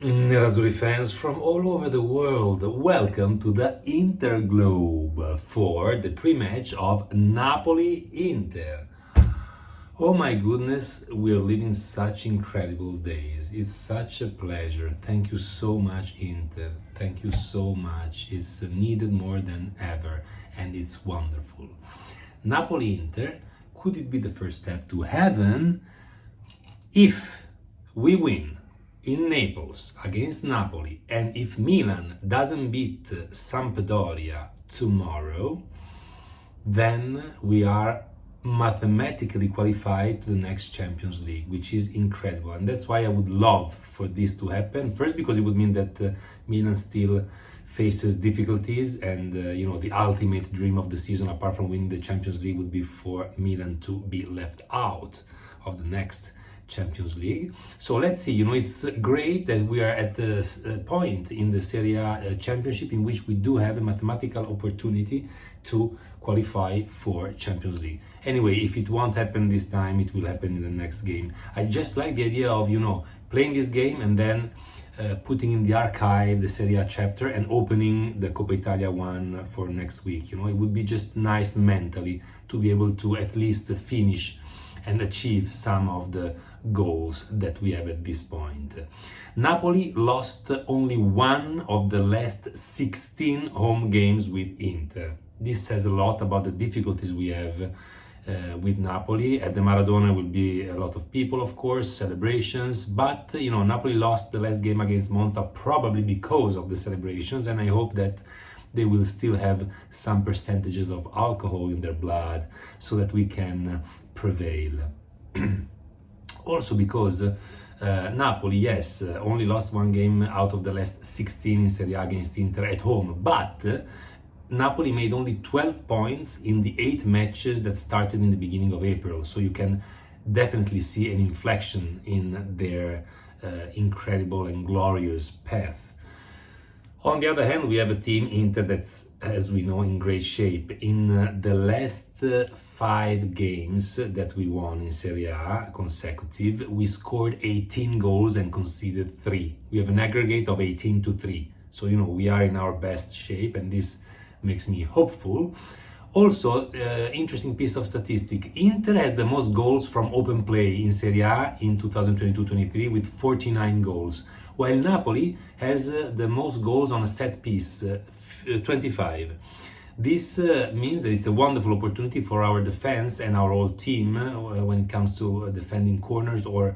Nerazzurri fans from all over the world, welcome to the Interglobe for the pre-match of Napoli-Inter. Oh my goodness, we're living such incredible days. It's such a pleasure. Thank you so much, Inter. Thank you so much. It's needed more than ever, and it's wonderful. Napoli-Inter, could it be the first step to heaven? If we win in Naples against Napoli, and if Milan doesn't beat Sampdoria tomorrow, then we are mathematically qualified to the next Champions League, which is incredible. And that's why I would love for this to happen. First, because it would mean that Milan still faces difficulties, and the ultimate dream of the season, apart from winning the Champions League, would be for Milan to be left out of the next Champions League. So let's see, it's great that we are at the point in the Serie A championship in which we do have a mathematical opportunity to qualify for Champions League. Anyway, if it won't happen this time, it will happen in the next game. I just like the idea of, playing this game and then putting in the archive the Serie A chapter and opening the Coppa Italia one for next week. It would be just nice mentally to be able to at least finish and achieve some of the goals that we have at this point. Napoli lost only one of the last 16 home games with Inter. This says a lot about the difficulties we have with Napoli. At the Maradona will be a lot of people, of course, celebrations, but Napoli lost the last game against Monza probably because of the celebrations, and I hope that they will still have some percentages of alcohol in their blood so that we can prevail. Also because Napoli, yes, only lost one game out of the last 16 in Serie A against Inter at home, but Napoli made only 12 points in the 8 matches that started in the beginning of April, so you can definitely see an inflection in their incredible and glorious path. On the other hand, we have a team, Inter, that's, as we know, in great shape. In the last 5 games that we won in Serie A consecutive, we scored 18 goals and conceded 3. We have an aggregate of 18-3. So, we are in our best shape, and this makes me hopeful. Also, interesting piece of statistic. Inter has the most goals from open play in Serie A in 2022-23 with 49 goals, while Napoli has the most goals on a set piece, 25. This means that it's a wonderful opportunity for our defense and our whole team when it comes to defending corners or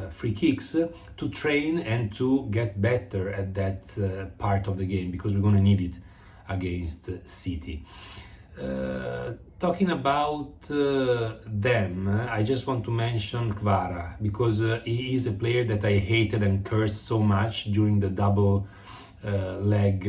free kicks to train and to get better at that part of the game, because we're going to need it against City. Talking about them, I just want to mention Kvara, because he is a player that I hated and cursed so much during the double leg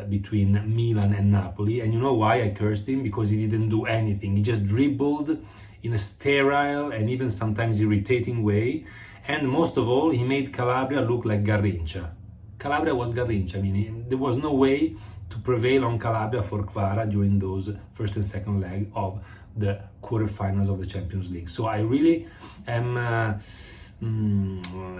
between Milan and Napoli. And you know why I cursed him? Because he didn't do anything. He just dribbled in a sterile and even sometimes irritating way. And most of all, he made Calabria look like Garrincha. Calabria was Garrincha. I mean, there was no way to prevail on Calabria for Kvara during those first and second leg of the quarterfinals of the Champions League. So I really am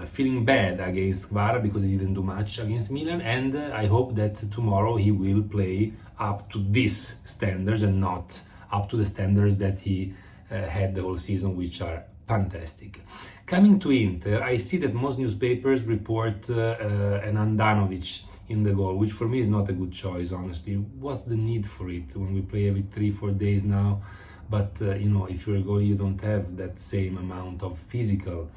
feeling bad against Kvara because he didn't do much against Milan, and I hope that tomorrow he will play up to these standards and not up to the standards that he had the whole season, which are fantastic. Coming to Inter, I see that most newspapers report an Andanovic in the goal, which for me is not a good choice, honestly. What's the need for it when we play every 3-4 days now? But if you're a goalie, you don't have that same amount of physical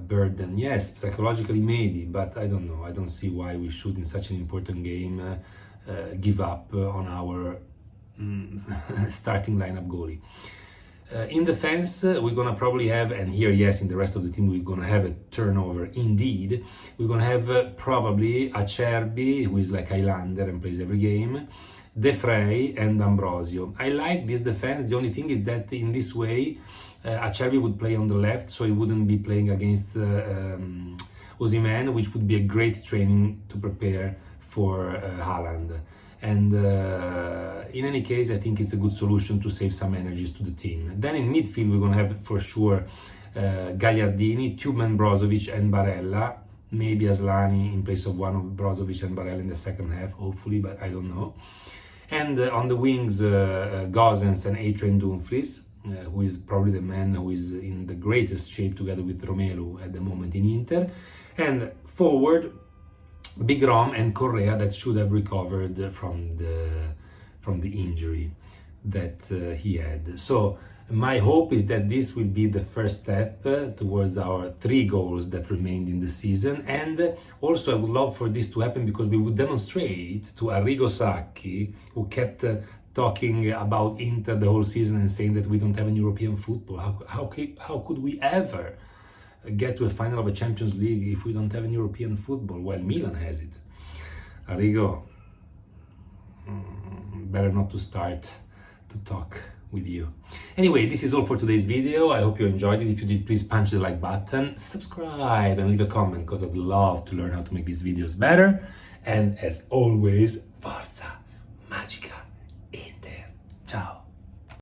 burden. Yes, psychologically maybe, but I don't know. I don't see why we should, in such an important game, give up on our starting lineup goalie. In defense, we're gonna probably have, and here, yes, in the rest of the team, we're gonna have a turnover. Indeed, we're gonna have probably Acerbi, who is like Highlander and plays every game, De Frey, and Ambrosio. I like this defense. The only thing is that in this way, Acerbi would play on the left, so he wouldn't be playing against Osimhen, which would be a great training to prepare for Haaland. And in any case, I think it's a good solution to save some energies to the team. Then in midfield, we're going to have for sure Gagliardini, Tuban, Brozovic, and Barella. maybe Aslani in place of one of Brozovic and Barella in the second half, hopefully, but I don't know. And on the wings, Gosens and Adrian Dumfries, who is probably the man who is in the greatest shape together with Romelu at the moment in Inter. And forward, Big Rom and Correa, that should have recovered from the injury that he had. So my hope is that this will be the first step towards our 3 goals that remained in the season. And also I would love for this to happen because we would demonstrate to Arrigo Sacchi, who kept talking about Inter the whole season and saying that we don't have any European football. How could we ever get to a final of a Champions League if we don't have any European football? Well, Milan has it. Arrigo, better not to start to talk with you. Anyway, this is all for today's video. I hope you enjoyed it. If you did, please punch the like button, subscribe, and leave a comment because I'd love to learn how to make these videos better. And as always,